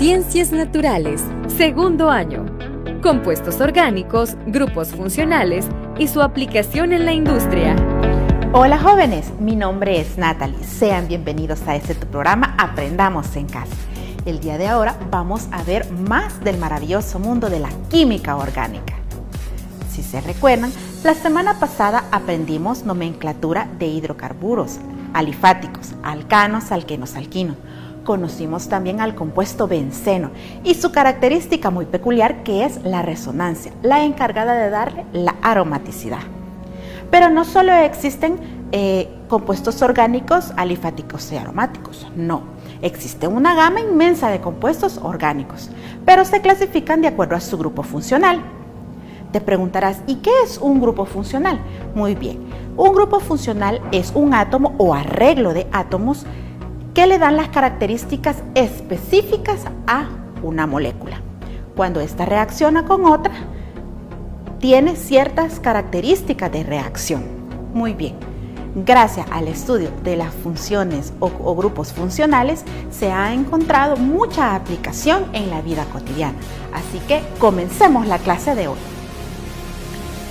Ciencias Naturales, segundo año. Compuestos orgánicos, grupos funcionales y su aplicación en la industria. Hola jóvenes, mi nombre es Natalie. Sean bienvenidos a este tu programa Aprendamos en Casa. El día de ahora vamos a ver más del maravilloso mundo de la química orgánica. Si se recuerdan, la semana pasada aprendimos nomenclatura de hidrocarburos, alifáticos, alcanos, alquenos, alquinos. Conocimos también al compuesto benceno y su característica muy peculiar, que es la resonancia, la encargada de darle la aromaticidad. Pero no solo existen compuestos orgánicos alifáticos y aromáticos, no. Existe una gama inmensa de compuestos orgánicos, pero se clasifican de acuerdo a su grupo funcional. Te preguntarás, ¿y qué es un grupo funcional? Muy bien, un grupo funcional es un átomo o arreglo de átomos que le dan las características específicas a una molécula. Cuando ésta reacciona con otra, tiene ciertas características de reacción. Muy bien, gracias al estudio de las funciones o grupos funcionales, se ha encontrado mucha aplicación en la vida cotidiana. Así que comencemos la clase de hoy.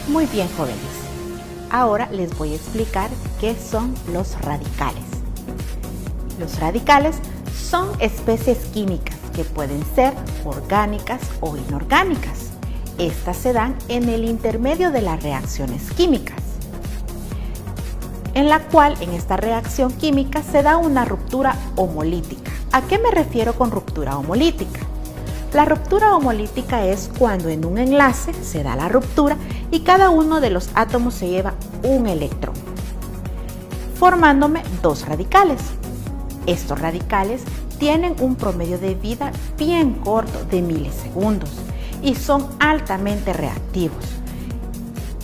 Muy bien, jóvenes. Ahora les voy a explicar qué son los radicales. Los radicales son especies químicas que pueden ser orgánicas o inorgánicas. Estas se dan en el intermedio de las reacciones químicas, en la cual en esta reacción química se da una ruptura homolítica. ¿A qué me refiero con ruptura homolítica? La ruptura homolítica es cuando en un enlace se da la ruptura y cada uno de los átomos se lleva un electrón, formándome dos radicales. Estos radicales tienen un promedio de vida bien corto, de milisegundos, y son altamente reactivos.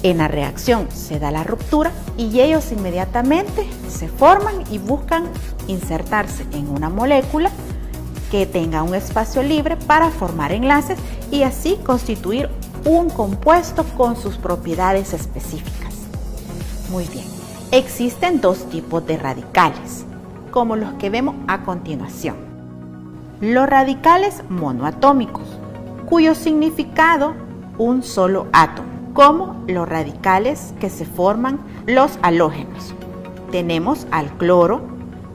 En la reacción se da la ruptura y ellos inmediatamente se forman y buscan insertarse en una molécula que tenga un espacio libre para formar enlaces y así constituir un compuesto con sus propiedades específicas. Muy bien, existen dos tipos de radicales, como los que vemos a continuación. Los radicales monoatómicos, cuyo significado un solo átomo, como los radicales que se forman los halógenos. Tenemos al cloro,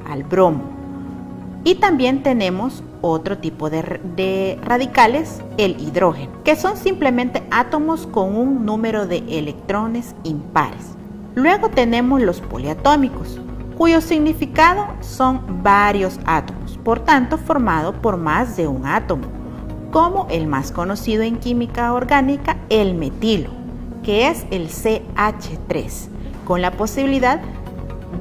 al bromo, y también tenemos otro tipo de radicales, el hidrógeno, que son simplemente átomos con un número de electrones impares. Luego tenemos los poliatómicos, cuyo significado son varios átomos, por tanto formado por más de un átomo, como el más conocido en química orgánica, el metilo, que es el CH3, con la posibilidad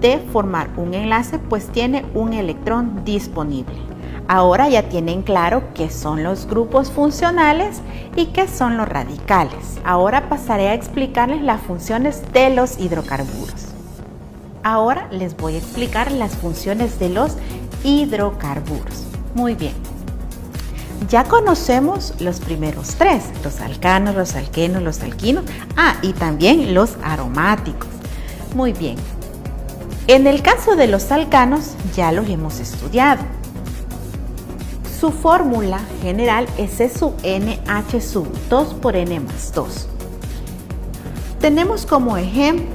de formar un enlace, pues tiene un electrón disponible. Ahora ya tienen claro qué son los grupos funcionales y qué son los radicales. Ahora pasaré a explicarles las funciones de los hidrocarburos. Ahora les voy a explicar las funciones de los hidrocarburos. Muy bien. Ya conocemos los primeros tres, los alcanos, los alquenos, los alquinos, y también los aromáticos. Muy bien. En el caso de los alcanos ya los hemos estudiado. Su fórmula general es C sub NH sub 2 por N más 2. Tenemos como ejemplo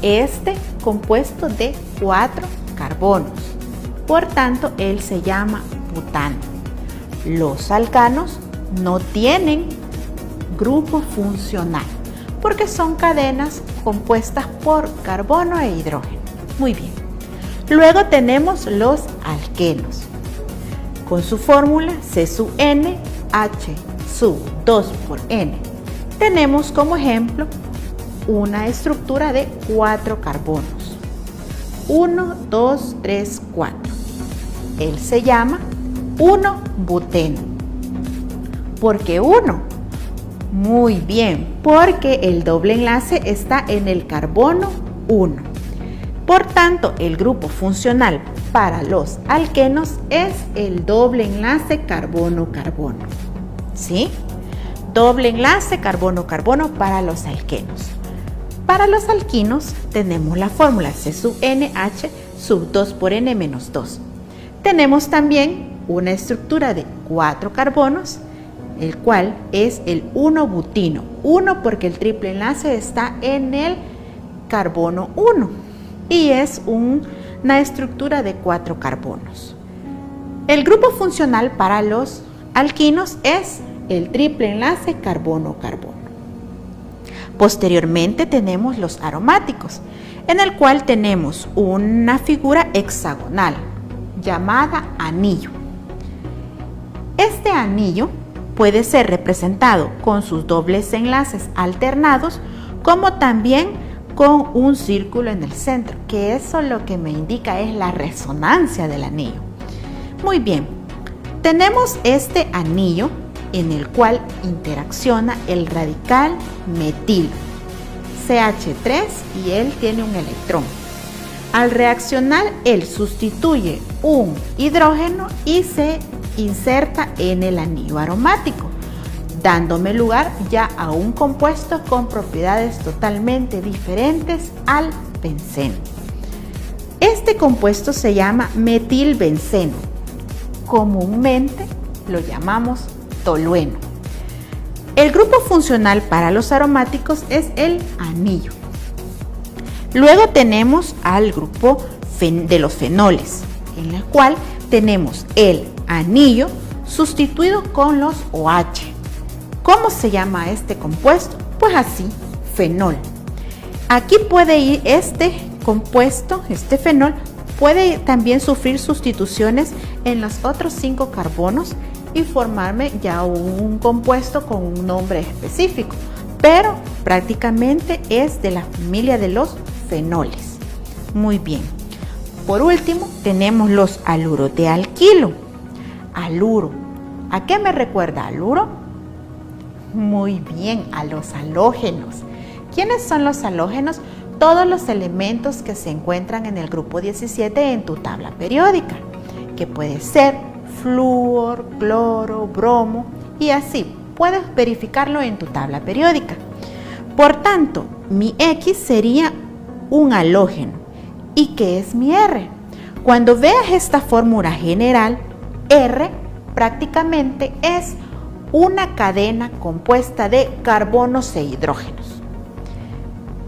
este compuesto de 4 carbonos, por tanto él se llama butano. Los alcanos no tienen grupo funcional porque son cadenas compuestas por carbono e hidrógeno. Muy bien. Luego tenemos los alquenos. Con su fórmula C sub N H sub 2 por N. Tenemos como ejemplo una estructura de 4 carbonos. 1, 2, 3, 4. Él se llama 1-buteno. ¿Por qué 1? Muy bien, porque el doble enlace está en el carbono 1. Por tanto, el grupo funcional para los alquenos es el doble enlace carbono-carbono. ¿Sí? Doble enlace carbono-carbono para los alquenos. Para los alquinos tenemos la fórmula C sub NH sub 2 por N menos 2. Tenemos también una estructura de 4 carbonos, el cual es el 1-butino. 1 porque el triple enlace está en el carbono 1 y es una estructura de 4 carbonos. El grupo funcional para los alquinos es el triple enlace carbono-carbono. Posteriormente tenemos los aromáticos, en el cual tenemos una figura hexagonal llamada anillo. Este anillo puede ser representado con sus dobles enlaces alternados, como también con un círculo en el centro, que eso lo que me indica es la resonancia del anillo. Muy bien, tenemos este anillo en el cual interacciona el radical metil CH3 y él tiene un electrón. Al reaccionar, él sustituye un hidrógeno y se inserta en el anillo aromático, dándome lugar ya a un compuesto con propiedades totalmente diferentes al benceno. Este compuesto se llama metilbenceno. Comúnmente lo llamamos tolueno. El grupo funcional para los aromáticos es el anillo. Luego tenemos al grupo de los fenoles, en el cual tenemos el anillo sustituido con los OH. ¿Cómo se llama este compuesto? Pues así, fenol. Aquí puede ir este compuesto, este fenol, puede también sufrir sustituciones en los otros 5 carbonos y formarme ya un compuesto con un nombre específico, pero prácticamente es de la familia de los fenoles. Muy bien. Por último, tenemos los aluros de alquilo. Aluro. ¿A qué me recuerda aluro? Muy bien, a los halógenos. ¿Quiénes son los halógenos? Todos los elementos que se encuentran en el grupo 17 en tu tabla periódica, que puede ser flúor, cloro, bromo y así. Puedes verificarlo en tu tabla periódica. Por tanto, mi X sería un halógeno. ¿Y qué es mi R? Cuando veas esta fórmula general, R prácticamente es una cadena compuesta de carbonos e hidrógenos.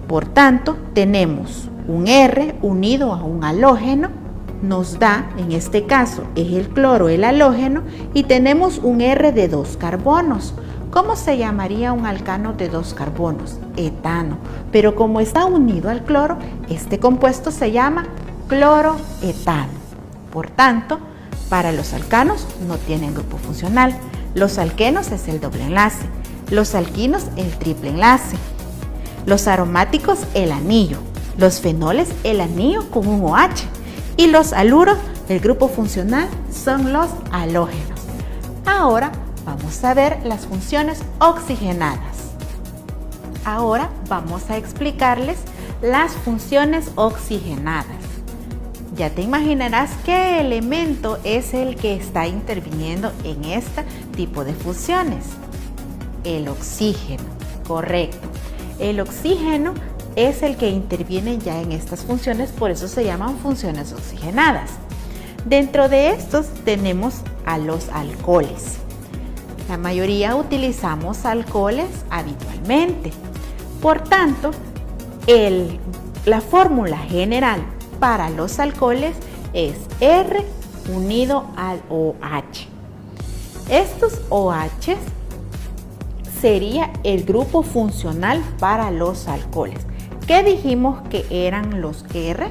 Por tanto, tenemos un R unido a un halógeno, nos da, en este caso, es el cloro el halógeno, y tenemos un R de 2 carbonos. ¿Cómo se llamaría un alcano de 2 carbonos? Etano. Pero como está unido al cloro, este compuesto se llama cloroetano. Por tanto, para los alcanos no tienen grupo funcional. Los alquenos es el doble enlace. Los alquinos el triple enlace. Los aromáticos el anillo. Los fenoles el anillo con un OH. Y los aluros, el grupo funcional, son los halógenos. Ahora vamos a ver las funciones oxigenadas. Ahora vamos a explicarles las funciones oxigenadas. Ya te imaginarás qué elemento es el que está interviniendo en este tipo de fusiones. El oxígeno, correcto. El oxígeno es el que interviene ya en estas funciones, por eso se llaman funciones oxigenadas. Dentro de estos tenemos a los alcoholes. La mayoría utilizamos alcoholes habitualmente. Por tanto, la fórmula general para los alcoholes es R unido al OH. Estos OH sería el grupo funcional para los alcoholes. ¿Qué dijimos que eran los R?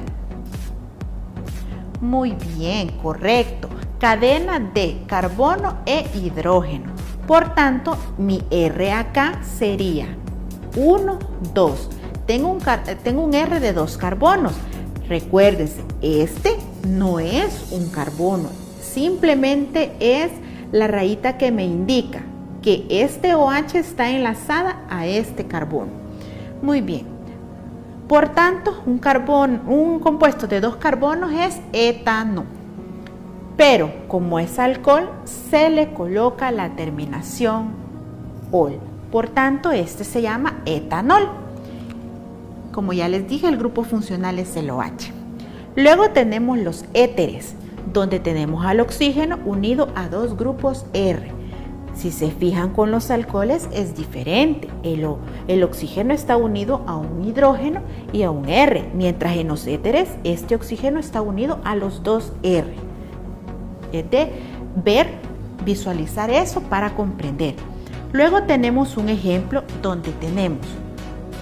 Muy bien, correcto. Cadena de carbono e hidrógeno. Por tanto, mi R acá sería 1, 2. Tengo un R de 2 carbonos. Recuérdense, este no es un carbono. Simplemente es la rayita que me indica que este OH está enlazada a este carbono. Muy bien. Por tanto, un compuesto de 2 carbonos es etano. Pero como es alcohol, se le coloca la terminación ol. Por tanto, este se llama etanol. Como ya les dije, el grupo funcional es el OH. Luego tenemos los éteres. donde tenemos al oxígeno unido a dos grupos R. Si se fijan con los alcoholes es diferente. El oxígeno está unido a un hidrógeno y a un R, mientras en los éteres este oxígeno está unido a los dos R. Es de visualizar eso para comprender. Luego tenemos un ejemplo donde tenemos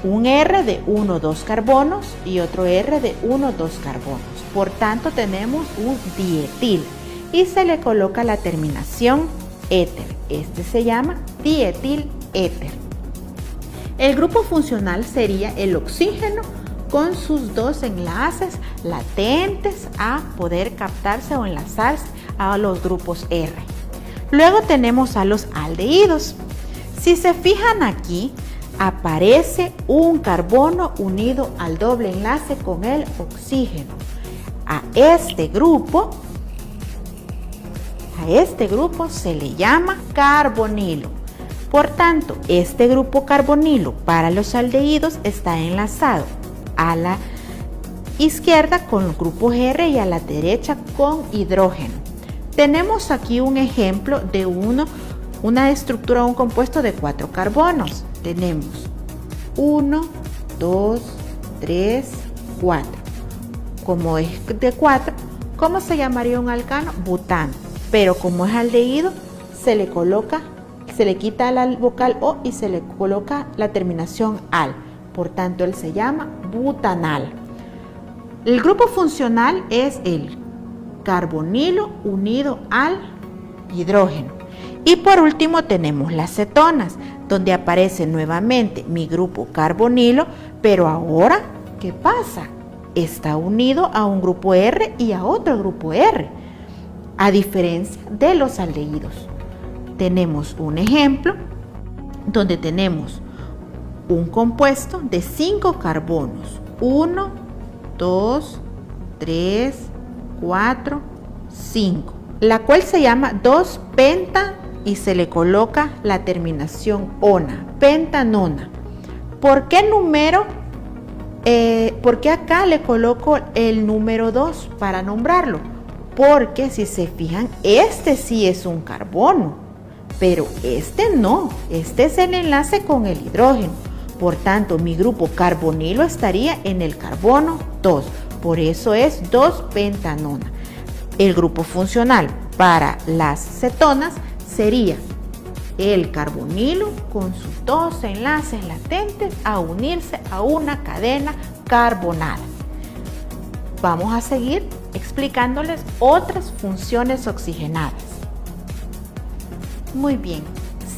un R de 1, 2 carbonos y otro R de 1, 2 carbonos. Por tanto, tenemos un dietil y se le coloca la terminación éter. Este se llama dietil éter. El grupo funcional sería el oxígeno con sus dos enlaces latentes a poder captarse o enlazarse a los grupos R. Luego tenemos a los aldehídos. Si se fijan aquí, aparece un carbono unido al doble enlace con el oxígeno. A este grupo se le llama carbonilo. Por tanto, este grupo carbonilo para los aldehídos está enlazado a la izquierda con los grupos R y a la derecha con hidrógeno. Tenemos aquí un ejemplo de una estructura, un compuesto de 4 carbonos. Tenemos 1, 2, 3, 4. Como es de 4, ¿cómo se llamaría un alcano? Butano. Pero como es aldehído, se le quita la vocal O y se le coloca la terminación al. Por tanto, él se llama butanal. El grupo funcional es el carbonilo unido al hidrógeno. Y por último tenemos las cetonas, donde aparece nuevamente mi grupo carbonilo, pero ahora, ¿qué pasa? Está unido a un grupo R y a otro grupo R, a diferencia de los aldehídos. Tenemos un ejemplo donde tenemos un compuesto de 5 carbonos, 1, 2, 3, 4, 5, la cual se llama 2-penta y se le coloca la terminación ona, pentanona. ¿Por qué número? ¿Por qué acá le coloco el número 2 para nombrarlo? Porque si se fijan, este sí es un carbono, pero este no, este es el enlace con el hidrógeno. Por tanto, mi grupo carbonilo estaría en el carbono 2, por eso es 2-pentanona. El grupo funcional para las cetonas sería el carbonilo con sus dos enlaces latentes a unirse a una cadena carbonada. Vamos a seguir explicándoles otras funciones oxigenadas. Muy bien,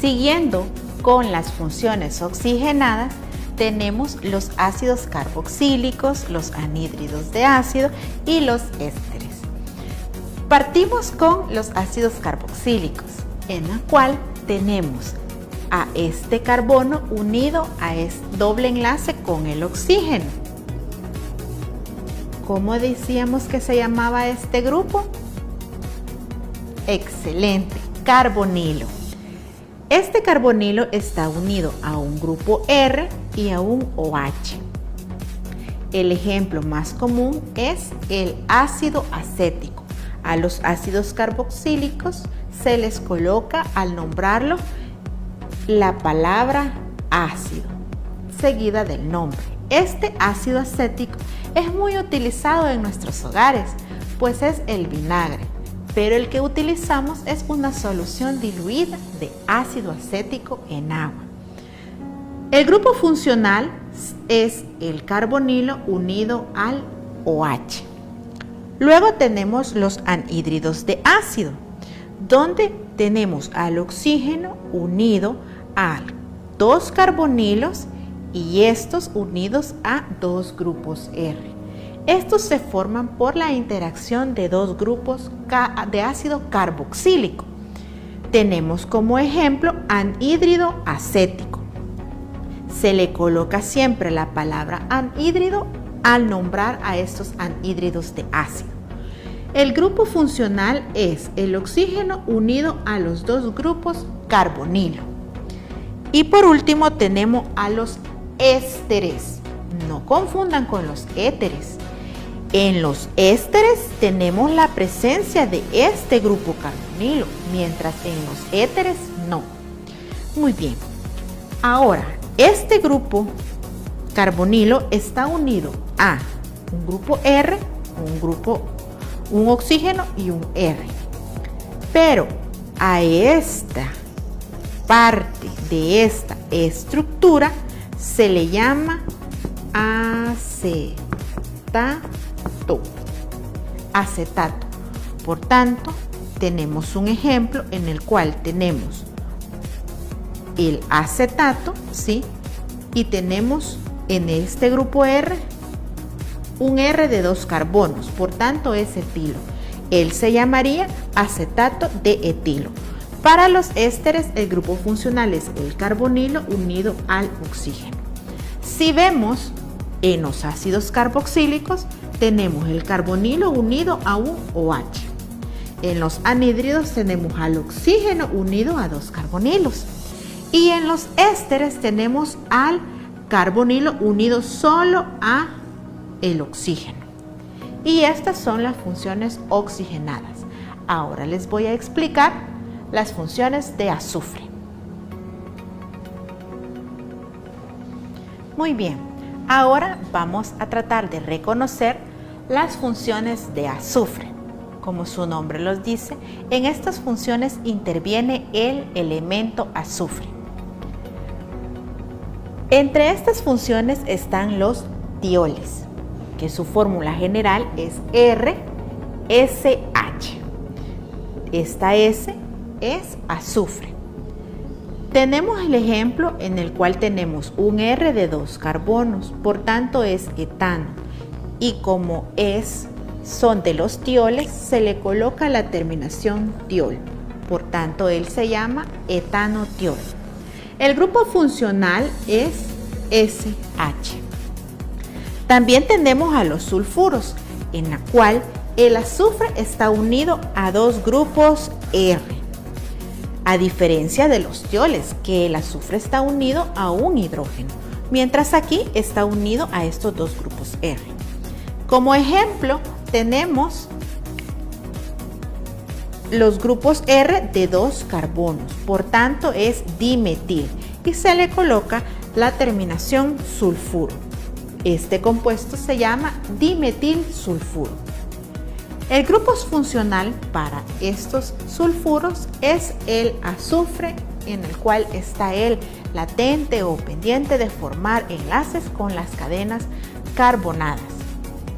siguiendo con las funciones oxigenadas, tenemos los ácidos carboxílicos, los anhídridos de ácido y los ésteres. Partimos con los ácidos carboxílicos, en la cual tenemos a este carbono unido a este doble enlace con el oxígeno. ¿Cómo decíamos que se llamaba este grupo? Excelente, carbonilo. Este carbonilo está unido a un grupo R y a un OH. El ejemplo más común es el ácido acético. A los ácidos carboxílicos se les coloca al nombrarlo la palabra ácido, seguida del nombre. Este ácido acético es muy utilizado en nuestros hogares, pues es el vinagre, pero el que utilizamos es una solución diluida de ácido acético en agua. El grupo funcional es el carbonilo unido al OH. Luego tenemos los anhídridos de ácido, donde tenemos al oxígeno unido a 2 carbonilos y estos unidos a 2 grupos R. Estos se forman por la interacción de 2 grupos de ácido carboxílico. Tenemos como ejemplo anhídrido acético. Se le coloca siempre la palabra anhídrido al nombrar a estos anhídridos de ácido. El grupo funcional es el oxígeno unido a los 2 grupos carbonilo. Y por último tenemos a los ésteres. No confundan con los éteres. En los ésteres tenemos la presencia de este grupo carbonilo, mientras en los éteres no. Muy bien. Ahora, este grupo carbonilo está unido a un grupo R, un oxígeno y un R. Pero a esta parte de esta estructura se le llama acetato. Por tanto, tenemos un ejemplo en el cual tenemos el acetato, ¿sí? Y tenemos en este grupo R un R de 2 carbonos, por tanto es etilo. Él se llamaría acetato de etilo. Para los ésteres, el grupo funcional es el carbonilo unido al oxígeno. Si vemos en los ácidos carboxílicos, tenemos el carbonilo unido a un OH. En los anhídridos tenemos al oxígeno unido a 2 carbonilos. Y en los ésteres tenemos al carbonilo unido solo a el oxígeno. Y estas son las funciones oxigenadas. Ahora les voy a explicar las funciones de azufre. Muy bien, ahora vamos a tratar de reconocer las funciones de azufre. Como su nombre los dice, en estas funciones interviene el elemento azufre. Entre estas funciones están los tioles, que su fórmula general es RSH. Esta S es azufre. Tenemos el ejemplo en el cual tenemos un R de 2 carbonos, por tanto es etano. Y como son de los tioles, se le coloca la terminación tiol. Por tanto, él se llama etanotiol. El grupo funcional es SH. También tenemos a los sulfuros, en la cual el azufre está unido a 2 grupos R. A diferencia de los tioles, que el azufre está unido a un hidrógeno, mientras aquí está unido a estos 2 grupos R. Como ejemplo, tenemos los grupos R de 2 carbonos, por tanto es dimetil y se le coloca la terminación sulfuro. Este compuesto se llama dimetilsulfuro. El grupo funcional para estos sulfuros es el azufre, en el cual está el latente o pendiente de formar enlaces con las cadenas carbonadas,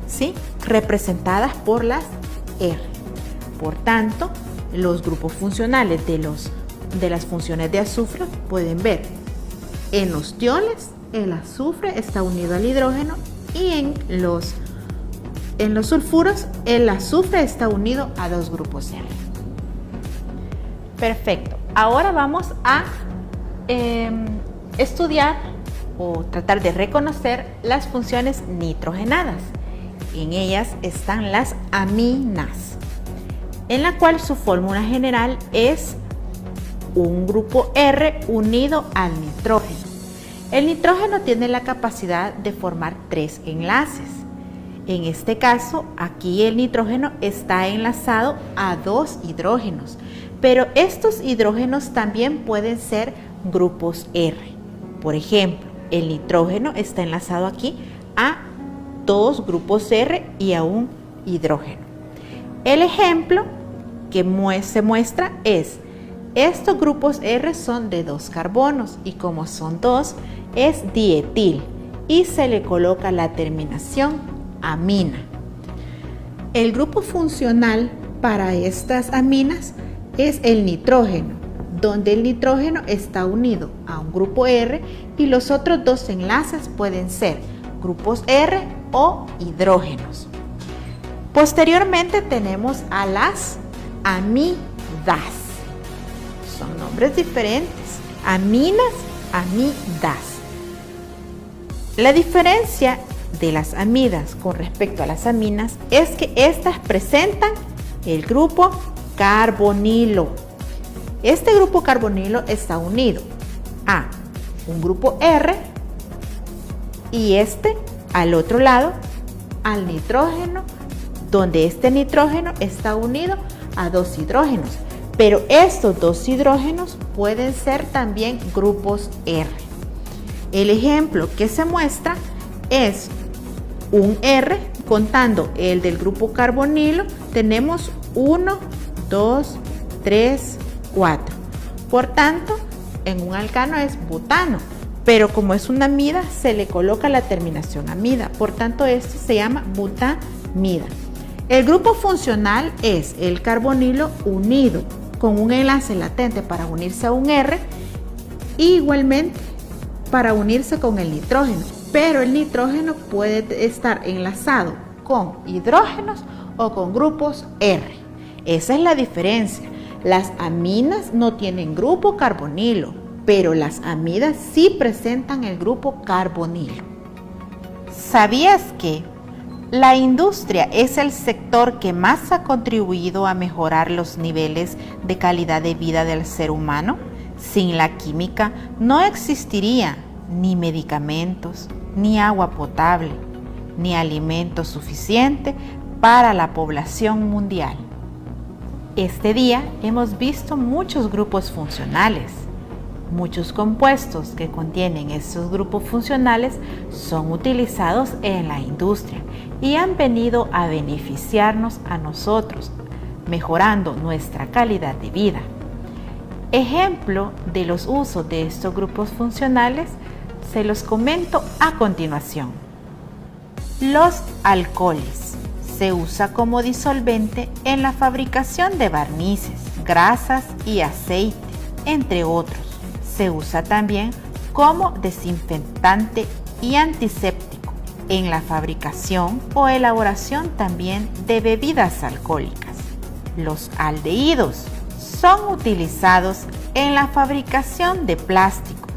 ¿sí? Representadas por las R. Por tanto, los grupos funcionales de las funciones de azufre pueden ver en los tioles el azufre está unido al hidrógeno y en los sulfuros el azufre está unido a 2 grupos R. Perfecto. Ahora vamos a estudiar o tratar de reconocer las funciones nitrogenadas. En ellas están las aminas, en la cual su fórmula general es un grupo R unido al nitrógeno. El nitrógeno tiene la capacidad de formar 3 enlaces. En este caso, aquí el nitrógeno está enlazado a 2 hidrógenos, pero estos hidrógenos también pueden ser grupos R. Por ejemplo, el nitrógeno está enlazado aquí a 2 grupos R y a un hidrógeno. El ejemplo que se muestra es: estos grupos R son de 2 carbonos y como son 2 es dietil y se le coloca la terminación amina. El grupo funcional para estas aminas es el nitrógeno, donde el nitrógeno está unido a un grupo R y los otros 2 enlaces pueden ser grupos R o hidrógenos. Posteriormente tenemos a las amidas. Son nombres diferentes: aminas, amidas. La diferencia de las amidas con respecto a las aminas es que estas presentan el grupo carbonilo. Este grupo carbonilo está unido a un grupo R y al otro lado al nitrógeno, donde este nitrógeno está unido a dos hidrógenos. Pero estos dos hidrógenos pueden ser también grupos R. El ejemplo que se muestra es un R, contando el del grupo carbonilo, tenemos 1, 2, 3, 4. Por tanto, en un alcano es butano, pero como es una amida, se le coloca la terminación amida. Por tanto, esto se llama butamida. El grupo funcional es el carbonilo unido con un enlace latente para unirse a un R, y igualmente para unirse con el nitrógeno, pero el nitrógeno puede estar enlazado con hidrógenos o con grupos R. Esa es la diferencia. Las aminas no tienen grupo carbonilo, pero las amidas sí presentan el grupo carbonilo. ¿Sabías que la industria es el sector que más ha contribuido a mejorar los niveles de calidad de vida del ser humano? Sin la química no existiría ni medicamentos, ni agua potable, ni alimento suficiente para la población mundial. Este día hemos visto muchos grupos funcionales. Muchos compuestos que contienen estos grupos funcionales son utilizados en la industria y han venido a beneficiarnos a nosotros, mejorando nuestra calidad de vida. Ejemplo de los usos de estos grupos funcionales se los comento a continuación. Los alcoholes se usa como disolvente en la fabricación de barnices, grasas y aceite, entre otros. Se usa también como desinfectante y antiséptico en la fabricación o elaboración también de bebidas alcohólicas. Los aldehídos son utilizados en la fabricación de plásticos,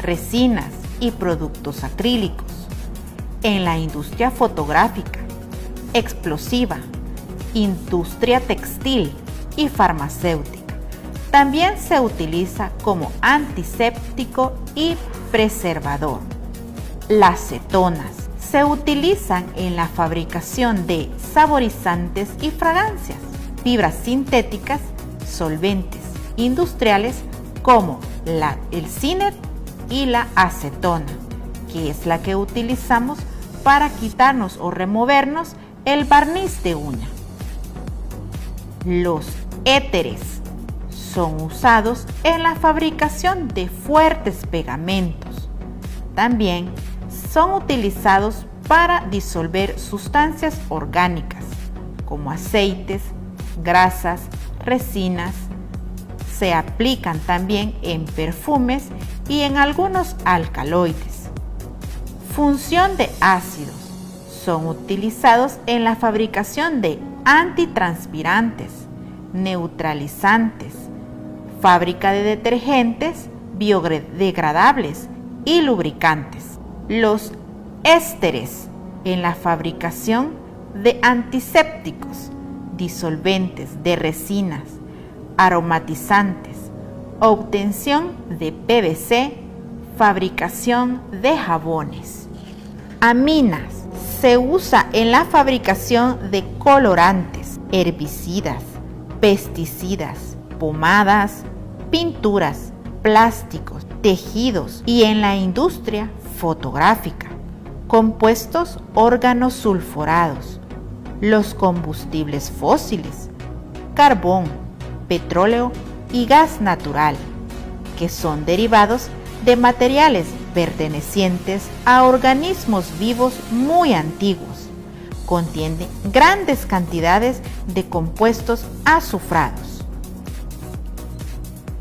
resinas y productos acrílicos, en la industria fotográfica, explosiva, industria textil y farmacéutica. También se utiliza como antiséptico y preservador. Las cetonas se utilizan en la fabricación de saborizantes y fragancias, fibras sintéticas, solventes industriales como el ciner y la acetona, que es la que utilizamos para quitarnos o removernos el barniz de uña. Los éteres son usados en la fabricación de fuertes pegamentos. También son utilizados para disolver sustancias orgánicas como aceites, grasas, resinas. Se aplican también en perfumes y en algunos alcaloides. Función de ácidos. Son utilizados en la fabricación de antitranspirantes, neutralizantes, fábrica de detergentes biodegradables y lubricantes. Los ésteres en la fabricación de antisépticos, disolventes de resinas, aromatizantes, obtención de PVC, fabricación de jabones. Aminas se usa en la fabricación de colorantes, herbicidas, pesticidas, pomadas, pinturas, plásticos, tejidos y en la industria fotográfica. Compuestos organosulfurados, los combustibles fósiles, carbón, petróleo y gas natural, que son derivados de materiales pertenecientes a organismos vivos muy antiguos. Contienen grandes cantidades de compuestos azufrados.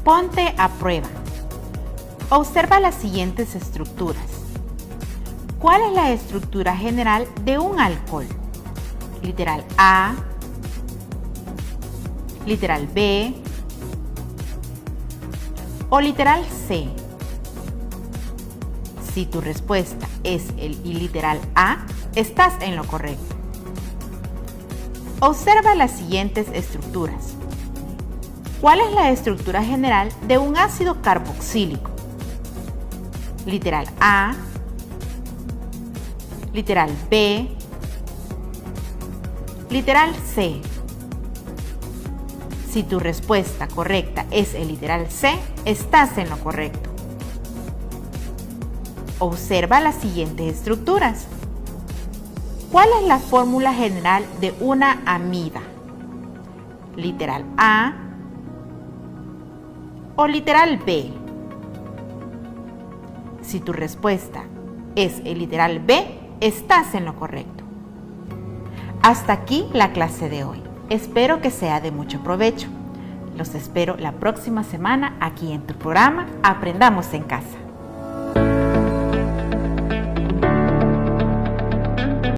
Ponte a prueba. Observa las siguientes estructuras. ¿Cuál es la estructura general de un alcohol? Literal A, literal B o literal C. Si tu respuesta es el literal A, estás en lo correcto. Observa las siguientes estructuras. ¿Cuál es la estructura general de un ácido carboxílico? Literal A, literal B Literal C. Si tu respuesta correcta es el literal C, estás en lo correcto. Observa las siguientes estructuras. ¿Cuál es la fórmula general de una amida? ¿Literal A o literal B? Si tu respuesta es el literal B, estás en lo correcto. Hasta aquí la clase de hoy. Espero que sea de mucho provecho. Los espero la próxima semana aquí en tu programa Aprendamos en Casa.